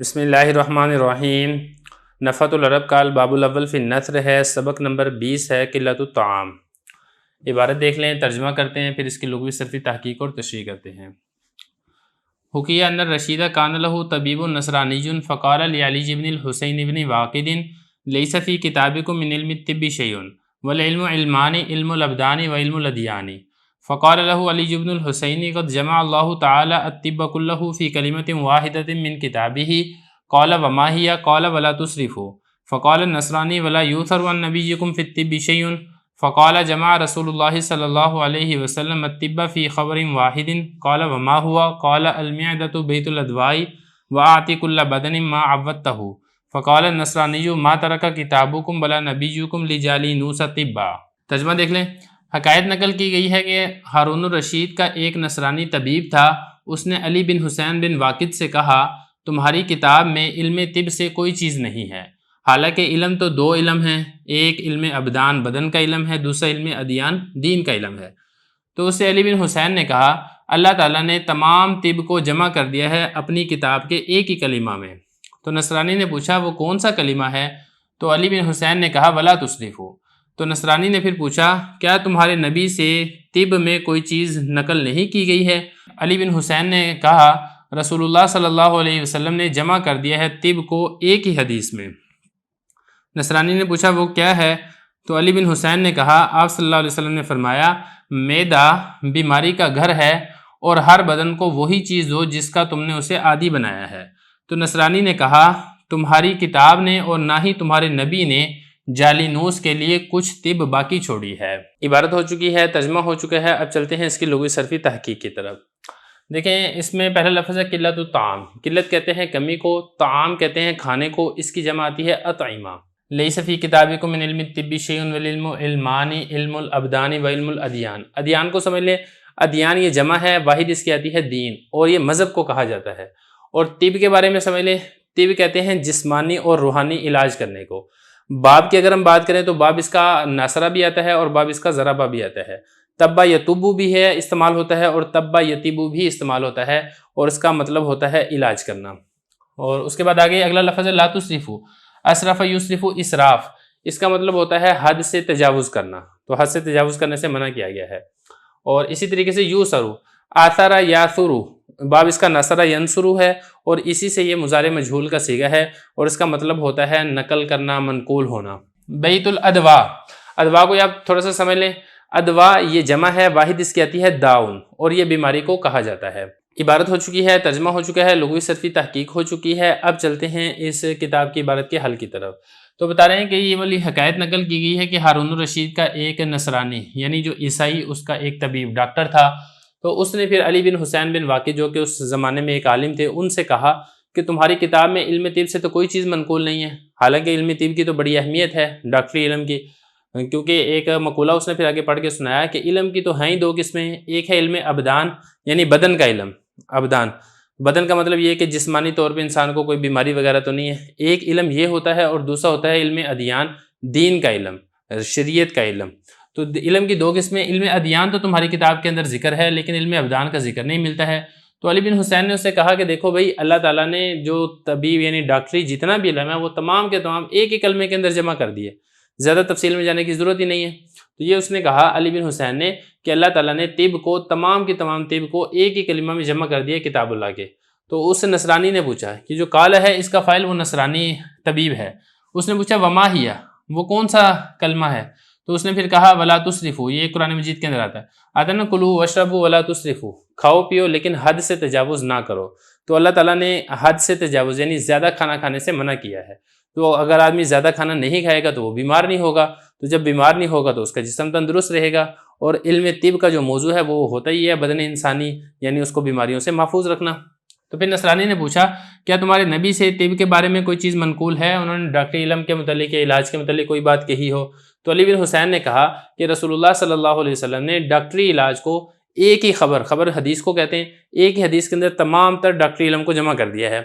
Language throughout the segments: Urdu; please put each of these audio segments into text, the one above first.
بسم اللہ الرحمن الرحیم۔ نفحۃ العرب کا الباب الاول فی النثر ہے، سبق نمبر 20 ہے قلۃ الطعام۔ عبارت دیکھ لیں، ترجمہ کرتے ہیں، پھر اس کی لغوی صرفی تحقیق اور تشریح کرتے ہیں۔ حکیہ ان الرشید کان لہ طبیب نصرانی فقال لعلی بن الحسین بن واقد لیس فی کتابکم من علم الطب شیء والعلم علمان، علم الابدان و علم الادیان۔ فقال له علی بن الحسین قد جمع اللہ تعالی الطب کلہ فی کلمۃ واحدۃ من کتابہ، قال وما ہی؟ قال ولا تسرفوا۔ فقال النصرانی ولا یؤثر عن نبیکم فی الطب شیء۔ فقال جمع رسول اللہ صلی اللہ علیہ وسلم الطب فی خبر واحد، قال وما ہوا؟ قال المعدۃ بیت الادواء واعط کل بدن ما عودتہ۔ فقال النصرانی ما ترک کتابکم ولا نبیکم لجالینوس طبا۔ ترجمہ دیکھ لیں۔ حکایت نقل کی گئی ہے کہ ہارون الرشید کا ایک نصرانی طبیب تھا، اس نے علی بن حسین بن واقد سے کہا تمہاری کتاب میں علم طب سے کوئی چیز نہیں ہے، حالانکہ علم تو دو علم ہیں، ایک علم ابدان بدن کا علم ہے، دوسرا علم ادیان دین کا علم ہے۔ تو اس سے علی بن حسین نے کہا اللہ تعالیٰ نے تمام طب کو جمع کر دیا ہے اپنی کتاب کے ایک ہی کلمہ میں۔ تو نصرانی نے پوچھا وہ کون سا کلمہ ہے؟ تو علی بن حسین نے کہا ولا تسرفوا۔ تو نصرانی نے پھر پوچھا کیا تمہارے نبی سے طب میں کوئی چیز نقل نہیں کی گئی ہے؟ علی بن حسین نے کہا رسول اللہ صلی اللہ علیہ وسلم نے جمع کر دیا ہے طب کو ایک ہی حدیث میں۔ نصرانی نے پوچھا وہ کیا ہے؟ تو علی بن حسین نے کہا آپ صلی اللہ علیہ وسلم نے فرمایا معدہ بیماری کا گھر ہے اور ہر بدن کو وہی چیز دو جس کا تم نے اسے عادی بنایا ہے۔ تو نصرانی نے کہا تمہاری کتاب نے اور نہ ہی تمہارے نبی نے جالینوس کے لیے کچھ طب باقی چھوڑی ہے۔ عبارت ہو چکی ہے، ترجمہ ہو چکا ہے، اب چلتے ہیں اس کی لغوی صرفی تحقیق کی طرف۔ دیکھیں اس میں پہلا لفظ ہے قلت الطعام۔ قلت کہتے ہیں کمی کو، طعام کہتے ہیں کھانے کو، اس کی جمع آتی ہے اطعمہ۔ لیس فی کتابکم من علم الطب شیء والعلم علمان، علم الابدان و علم الادیان۔ ادیان کو سمجھ لیں، ادیان یہ جمع ہے، واحد اس کی آتی ہے دین، اور یہ مذہب کو کہا جاتا ہے۔ اور طب کے بارے میں سمجھ لیں، طب کہتے ہیں جسمانی اور روحانی علاج کرنے کو۔ باب کی اگر ہم بات کریں تو باب اس کا ناصرہ بھی آتا ہے اور باب اس کا ضربہ بھی آتا ہے۔ طبہ یطبو بھی ہے استعمال ہوتا ہے اور طبہ یطبو بھی استعمال ہوتا ہے، اور اس کا مطلب ہوتا ہے علاج کرنا۔ اور اس کے بعد آگے اگلا لفظ ہے لا تسرفوا۔ اسرف یسرف اسراف، اس کا مطلب ہوتا ہے حد سے تجاوز کرنا، تو حد سے تجاوز کرنے سے منع کیا گیا ہے۔ اور اسی طریقے سے یوسرو، آثر یاثرو، باب اس کا نصر ینصرو ہے اور اسی سے یہ مضارع مجہول کا صیغہ ہے، اور اس کا مطلب ہوتا ہے نقل کرنا، منقول ہونا۔ بیت الادواء، ادوا کو آپ تھوڑا سا سمجھ لیں، ادوا یہ جمع ہے، واحد اس کی آتی ہے داؤن، اور یہ بیماری کو کہا جاتا ہے۔ عبارت ہو چکی ہے، ترجمہ ہو چکا ہے، لغوی صرفی تحقیق ہو چکی ہے۔ اب چلتے ہیں اس کتاب کی عبارت کے حل کی طرف۔ تو بتا رہے ہیں کہ یہ والی حکایت نقل کی گئی ہے کہ ہارون الرشید کا ایک نصرانی یعنی جو عیسائی اس کا ایک طبیب ڈاکٹر تھا، تو اس نے پھر علی بن حسین بن واقد جو کہ اس زمانے میں ایک عالم تھے، ان سے کہا کہ تمہاری کتاب میں علم طب سے تو کوئی چیز منقول نہیں ہے، حالانکہ علم طب کی تو بڑی اہمیت ہے ڈاکٹری علم کی، کیونکہ ایک مقولہ اس نے پھر آگے پڑھ کے سنایا کہ علم کی تو ہیں ہی دو قسمیں، ایک ہے علم ابدان یعنی بدن کا علم، ابدان بدن کا مطلب یہ ہے کہ جسمانی طور پہ انسان کو کوئی بیماری وغیرہ تو نہیں ہے، ایک علم یہ ہوتا ہے، اور دوسرا ہوتا ہے علم ادیان، دین کا علم، شریعت کا علم۔ تو علم کی دو قسمیں، علم ادیان تو تمہاری کتاب کے اندر ذکر ہے لیکن علم ابدان کا ذکر نہیں ملتا ہے۔ تو علی بن حسین نے اس سے کہا کہ دیکھو بھائی، اللہ تعالیٰ نے جو طبیب یعنی ڈاکٹری جتنا بھی علم ہے وہ تمام کے تمام ایک ہی کلمے کے اندر جمع کر دیے، زیادہ تفصیل میں جانے کی ضرورت ہی نہیں ہے۔ تو یہ اس نے کہا علی بن حسین نے کہ اللہ تعالیٰ نے طب کو، تمام کی تمام طب کو ایک ہی کلمہ میں جمع کر دیا کتاب اللہ کے۔ تو اس نصرانی نے پوچھا کہ جو قال ہے اس کا فاعل وہ نصرانی طبیب ہے، اس نے پوچھا وما ہی، وہ کون سا کلمہ ہے؟ تو اس نے پھر کہا ولا تسرفوا، یہ قرآن مجید کے اندر آتا ہے نا، کلوا واشربوا ولا تسرفوا، کھاؤ پیو لیکن حد سے تجاوز نہ کرو۔ تو اللہ تعالیٰ نے حد سے تجاوز یعنی زیادہ کھانا کھانے سے منع کیا ہے۔ تو اگر آدمی زیادہ کھانا نہیں کھائے گا تو وہ بیمار نہیں ہوگا، تو جب بیمار نہیں ہوگا تو اس کا جسم تندرست رہے گا۔ اور علم طب کا جو موضوع ہے وہ ہوتا ہی ہے بدن انسانی، یعنی اس کو بیماریوں سے محفوظ رکھنا۔ تو پھر نصرانی نے پوچھا کیا تمہارے نبی سے طب کے بارے میں کوئی چیز منقول ہے؟ انہوں نے ڈاکٹری علم کے متعلق یا علاج کے متعلق کوئی بات کہی ہو؟ تو علی بن حسین نے کہا کہ رسول اللہ صلی اللہ علیہ وسلم نے ڈاکٹری علاج کو ایک ہی خبر حدیث کو کہتے ہیں، ایک ہی حدیث کے اندر تمام تر ڈاکٹری علم کو جمع کر دیا ہے۔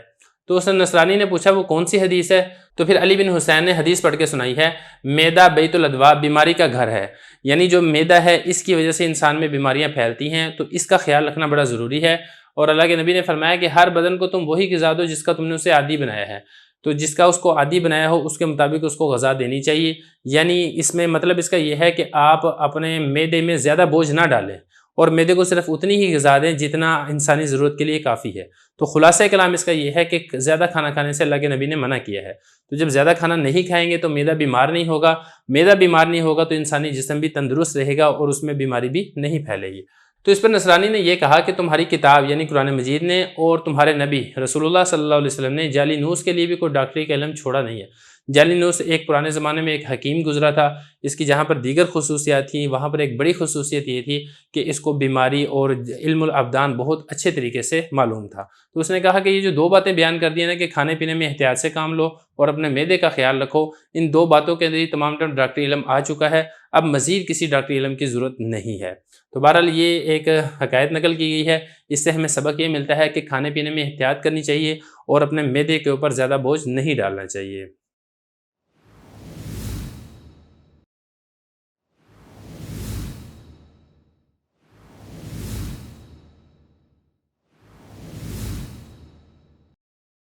تو اس نصرانی نے پوچھا وہ کون سی حدیث ہے؟ تو پھر علی بن حسین نے حدیث پڑھ کے سنائی ہے معدہ بیت الادواء، بیماری کا گھر ہے، یعنی جو معدہ ہے اس کی وجہ سے انسان میں بیماریاں پھیلتی ہیں، تو اس کا خیال رکھنا بڑا ضروری ہے۔ اور اللہ کے نبی نے فرمایا کہ ہر بدن کو تم وہی غذا دو جس کا تم نے اسے عادی بنایا ہے، تو جس کا اس کو عادی بنایا ہو اس کے مطابق اس کو غذا دینی چاہیے۔ یعنی اس میں مطلب اس کا یہ ہے کہ آپ اپنے معدے میں زیادہ بوجھ نہ ڈالیں اور معدے کو صرف اتنی ہی غذا دیں جتنا انسانی ضرورت کے لیے کافی ہے۔ تو خلاصہ کلام اس کا یہ ہے کہ زیادہ کھانا کھانے سے اللہ کے نبی نے منع کیا ہے۔ تو جب زیادہ کھانا نہیں کھائیں گے تو معدہ بیمار نہیں ہوگا، معدہ بیمار نہیں ہوگا تو انسانی جسم بھی تندرست رہے گا اور اس میں بیماری بھی نہیں پھیلے گی۔ تو اس پر نصرانی نے یہ کہا کہ تمہاری کتاب یعنی قرآن مجید نے اور تمہارے نبی رسول اللہ صلی اللہ علیہ وسلم نے جعلی نوس کے لیے بھی کوئی ڈاکٹری کا علم چھوڑا نہیں ہے۔ جعلی نوس ایک پرانے زمانے میں ایک حکیم گزرا تھا، اس کی جہاں پر دیگر خصوصیات تھیں وہاں پر ایک بڑی خصوصیت یہ تھی کہ اس کو بیماری اور علم الابدان بہت اچھے طریقے سے معلوم تھا۔ تو اس نے کہا کہ یہ جو دو باتیں بیان کر دی ہیں نا کہ کھانے پینے میں احتیاط سے کام لو اور اپنے معدے کا خیال رکھو، ان دو باتوں کے اندر تمام ڈاکٹری علم آ چکا ہے، اب مزید کسی ڈاکٹری علم کی ضرورت نہیں ہے۔ تو بہرحال یہ ایک حکایت نقل کی گئی ہے، اس سے ہمیں سبق یہ ملتا ہے کہ کھانے پینے میں احتیاط کرنی چاہیے اور اپنے معدے کے اوپر زیادہ بوجھ نہیں ڈالنا چاہیے۔